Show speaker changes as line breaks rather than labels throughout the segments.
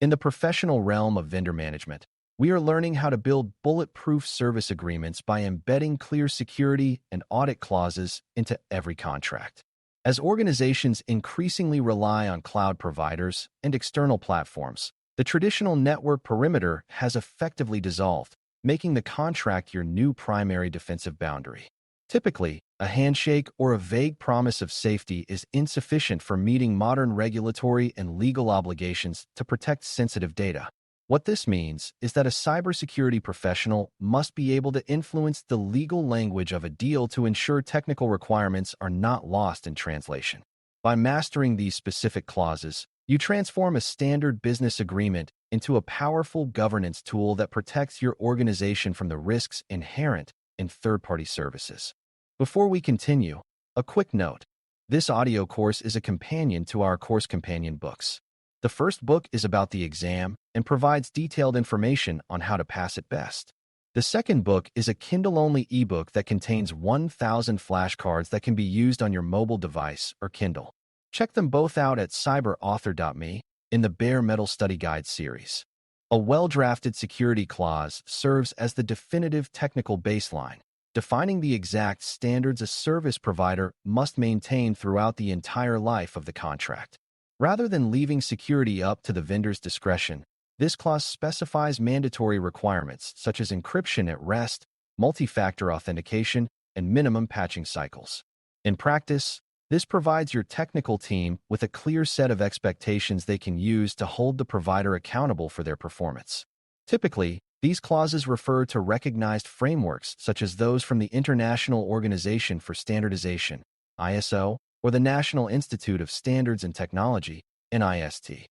In the professional realm of vendor management, we are learning how to build bulletproof service agreements by embedding clear security and audit clauses into every contract. As organizations increasingly rely on cloud providers and external platforms, the traditional network perimeter has effectively dissolved, making the contract your new primary defensive boundary. Typically, a handshake or a vague promise of safety is insufficient for meeting modern regulatory and legal obligations to protect sensitive data. What this means is that a cybersecurity professional must be able to influence the legal language of a deal to ensure technical requirements are not lost in translation. By mastering these specific clauses, you transform a standard business agreement into a powerful governance tool that protects your organization from the risks inherent in third-party services. Before we continue, a quick note. This audio course is a companion to our course companion books. The first book is about the exam and provides detailed information on how to pass it best. The second book is a Kindle-only ebook that contains 1,000 flashcards that can be used on your mobile device or Kindle. Check them both out at cyberauthor.me in the Bare Metal Study Guide series. A well-drafted security clause serves as the definitive technical baseline, defining the exact standards a service provider must maintain throughout the entire life of the contract. Rather than leaving security up to the vendor's discretion, this clause specifies mandatory requirements such as encryption at rest, multi-factor authentication, and minimum patching cycles. In practice, this provides your technical team with a clear set of expectations they can use to hold the provider accountable for their performance. Typically, these clauses refer to recognized frameworks such as those from the International Organization for Standardization, ISO, or the National Institute of Standards and Technology, NIST.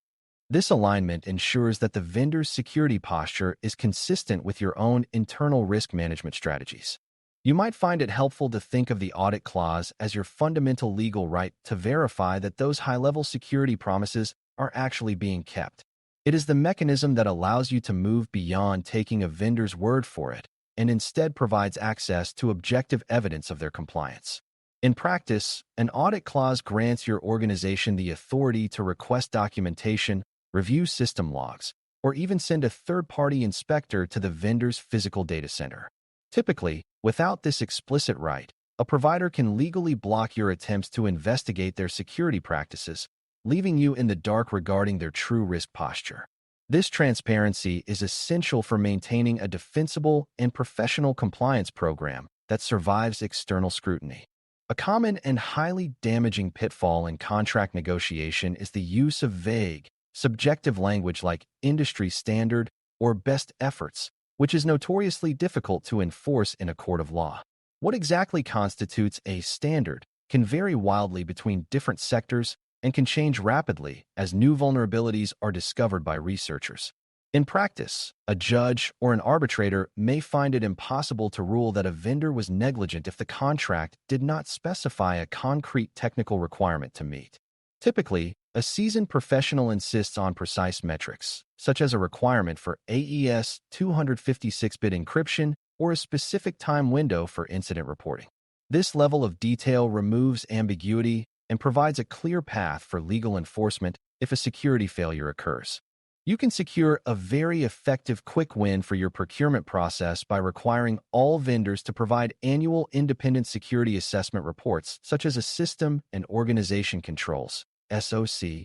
This alignment ensures that the vendor's security posture is consistent with your own internal risk management strategies. You might find it helpful to think of the audit clause as your fundamental legal right to verify that those high-level security promises are actually being kept. It is the mechanism that allows you to move beyond taking a vendor's word for it and instead provides access to objective evidence of their compliance. In practice, an audit clause grants your organization the authority to request documentation, review system logs, or even send a third-party inspector to the vendor's physical data center. Typically, without this explicit right, a provider can legally block your attempts to investigate their security practices, leaving you in the dark regarding their true risk posture. This transparency is essential for maintaining a defensible and professional compliance program that survives external scrutiny. A common and highly damaging pitfall in contract negotiation is the use of vague, subjective language like industry standard or best efforts, which is notoriously difficult to enforce in a court of law. What exactly constitutes a standard can vary wildly between different sectors and can change rapidly as new vulnerabilities are discovered by researchers. In practice, a judge or an arbitrator may find it impossible to rule that a vendor was negligent if the contract did not specify a concrete technical requirement to meet. Typically, a seasoned professional insists on precise metrics, such as a requirement for AES 256-bit encryption or a specific time window for incident reporting. This level of detail removes ambiguity and provides a clear path for legal enforcement if a security failure occurs. You can secure a very effective quick win for your procurement process by requiring all vendors to provide annual independent security assessment reports, such as a System and Organization Controls (SOC)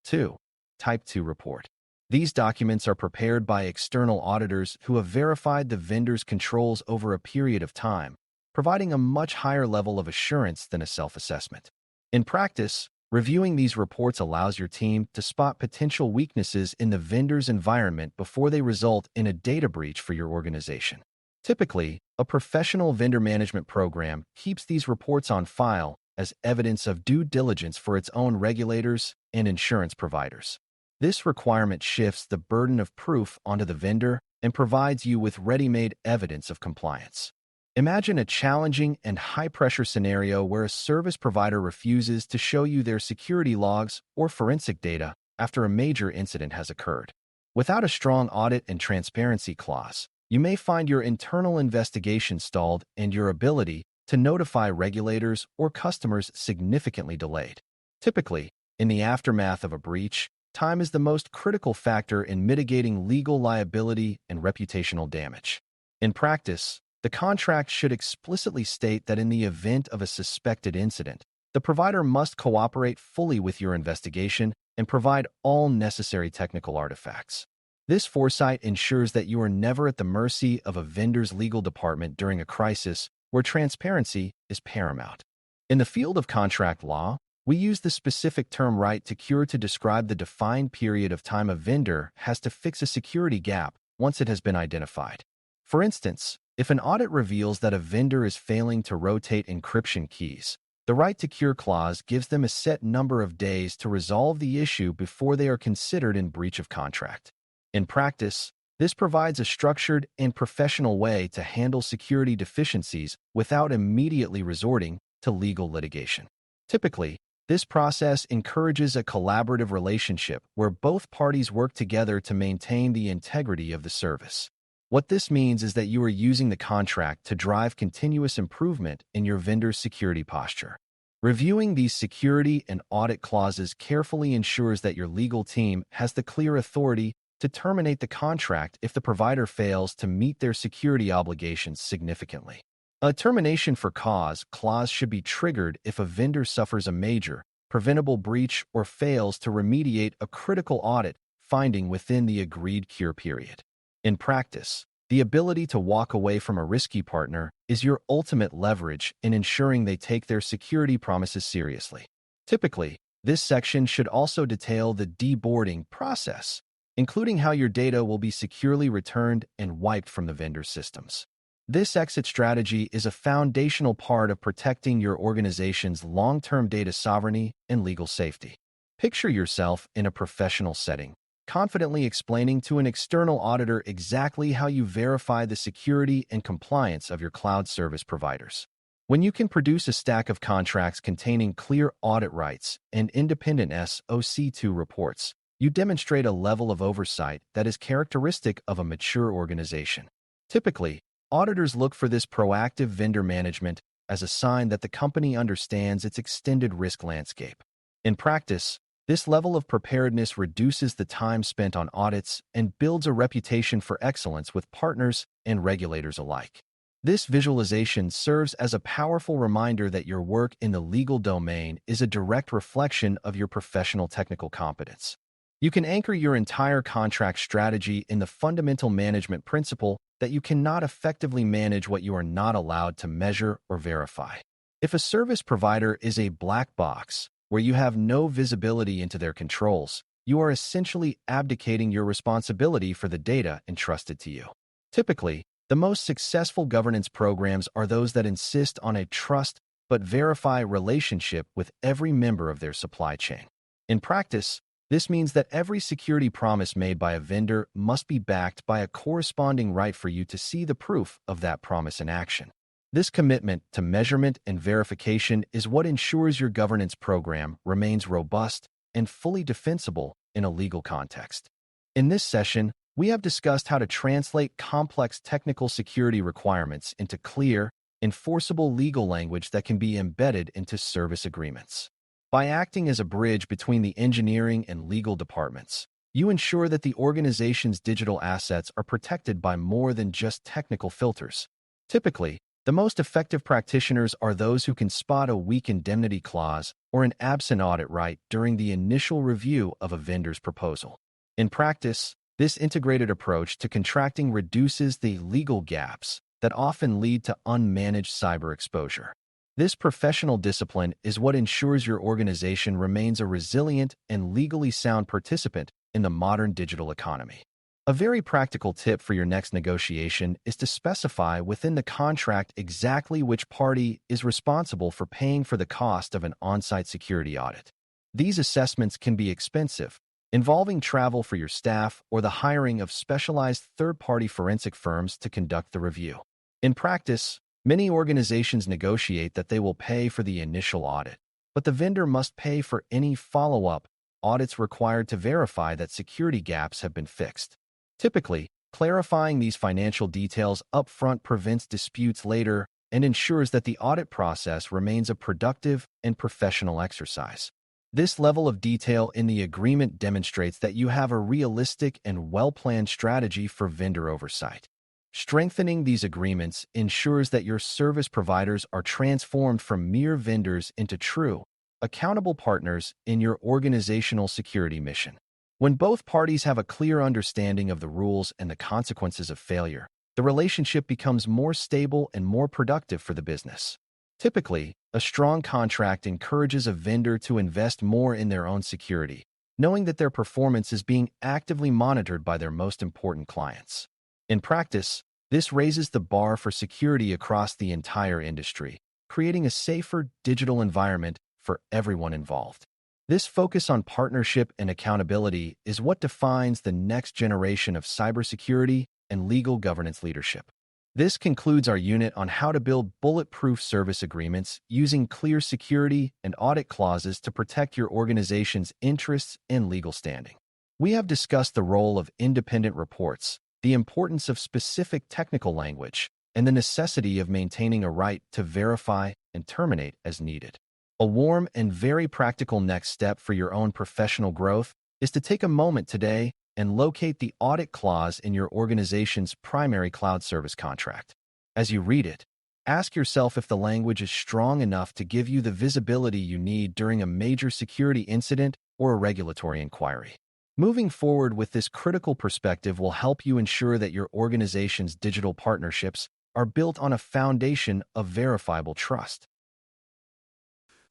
2 Type 2 report. These documents are prepared by external auditors who have verified the vendor's controls over a period of time, providing a much higher level of assurance than a self-assessment. In practice, reviewing these reports allows your team to spot potential weaknesses in the vendor's environment before they result in a data breach for your organization. Typically, a professional vendor management program keeps these reports on file as evidence of due diligence for its own regulators and insurance providers. This requirement shifts the burden of proof onto the vendor and provides you with ready-made evidence of compliance. Imagine a challenging and high-pressure scenario where a service provider refuses to show you their security logs or forensic data after a major incident has occurred. Without a strong audit and transparency clause, you may find your internal investigation stalled and your ability to notify regulators or customers significantly delayed. Typically, in the aftermath of a breach, time is the most critical factor in mitigating legal liability and reputational damage. In practice, the contract should explicitly state that in the event of a suspected incident, the provider must cooperate fully with your investigation and provide all necessary technical artifacts. This foresight ensures that you are never at the mercy of a vendor's legal department during a crisis where transparency is paramount. In the field of contract law, we use the specific term right to cure to describe the defined period of time a vendor has to fix a security gap once it has been identified. For instance, if an audit reveals that a vendor is failing to rotate encryption keys, the right to cure clause gives them a set number of days to resolve the issue before they are considered in breach of contract. In practice, this provides a structured and professional way to handle security deficiencies without immediately resorting to legal litigation. Typically, this process encourages a collaborative relationship where both parties work together to maintain the integrity of the service. What this means is that you are using the contract to drive continuous improvement in your vendor's security posture. Reviewing these security and audit clauses carefully ensures that your legal team has the clear authority to terminate the contract if the provider fails to meet their security obligations significantly. A termination for cause clause should be triggered if a vendor suffers a major, preventable breach or fails to remediate a critical audit finding within the agreed cure period. In practice, the ability to walk away from a risky partner is your ultimate leverage in ensuring they take their security promises seriously. Typically, this section should also detail the deboarding process, including how your data will be securely returned and wiped from the vendor's systems. This exit strategy is a foundational part of protecting your organization's long-term data sovereignty and legal safety. Picture yourself in a professional setting, confidently explaining to an external auditor exactly how you verify the security and compliance of your cloud service providers. When you can produce a stack of contracts containing clear audit rights and independent SOC2 reports, you demonstrate a level of oversight that is characteristic of a mature organization. Typically, auditors look for this proactive vendor management as a sign that the company understands its extended risk landscape. In practice, this level of preparedness reduces the time spent on audits and builds a reputation for excellence with partners and regulators alike. This visualization serves as a powerful reminder that your work in the legal domain is a direct reflection of your professional technical competence. You can anchor your entire contract strategy in the fundamental management principle that you cannot effectively manage what you are not allowed to measure or verify. If a service provider is a black box, where you have no visibility into their controls, you are essentially abdicating your responsibility for the data entrusted to you. Typically, the most successful governance programs are those that insist on a trust but verify relationship with every member of their supply chain. In practice, this means that every security promise made by a vendor must be backed by a corresponding right for you to see the proof of that promise in action. This commitment to measurement and verification is what ensures your governance program remains robust and fully defensible in a legal context. In this session, we have discussed how to translate complex technical security requirements into clear, enforceable legal language that can be embedded into service agreements. By acting as a bridge between the engineering and legal departments, you ensure that the organization's digital assets are protected by more than just technical filters. Typically, the most effective practitioners are those who can spot a weak indemnity clause or an absent audit right during the initial review of a vendor's proposal. In practice, this integrated approach to contracting reduces the legal gaps that often lead to unmanaged cyber exposure. This professional discipline is what ensures your organization remains a resilient and legally sound participant in the modern digital economy. A very practical tip for your next negotiation is to specify within the contract exactly which party is responsible for paying for the cost of an on-site security audit. These assessments can be expensive, involving travel for your staff or the hiring of specialized third-party forensic firms to conduct the review. In practice, many organizations negotiate that they will pay for the initial audit, but the vendor must pay for any follow-up audits required to verify that security gaps have been fixed. Typically, clarifying these financial details upfront prevents disputes later and ensures that the audit process remains a productive and professional exercise. This level of detail in the agreement demonstrates that you have a realistic and well-planned strategy for vendor oversight. Strengthening these agreements ensures that your service providers are transformed from mere vendors into true, accountable partners in your organizational security mission. When both parties have a clear understanding of the rules and the consequences of failure, the relationship becomes more stable and more productive for the business. Typically, a strong contract encourages a vendor to invest more in their own security, knowing that their performance is being actively monitored by their most important clients. In practice, this raises the bar for security across the entire industry, creating a safer digital environment for everyone involved. This focus on partnership and accountability is what defines the next generation of cybersecurity and legal governance leadership. This concludes our unit on how to build bulletproof service agreements using clear security and audit clauses to protect your organization's interests and legal standing. We have discussed the role of independent reports, the importance of specific technical language, and the necessity of maintaining a right to verify and terminate as needed. A warm and very practical next step for your own professional growth is to take a moment today and locate the audit clause in your organization's primary cloud service contract. As you read it, ask yourself if the language is strong enough to give you the visibility you need during a major security incident or a regulatory inquiry. Moving forward with this critical perspective will help you ensure that your organization's digital partnerships are built on a foundation of verifiable trust.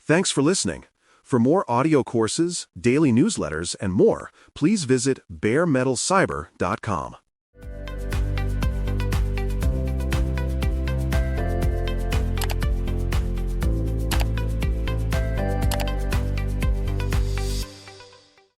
Thanks for listening. For more audio courses, daily newsletters, and more, please visit baremetalcyber.com.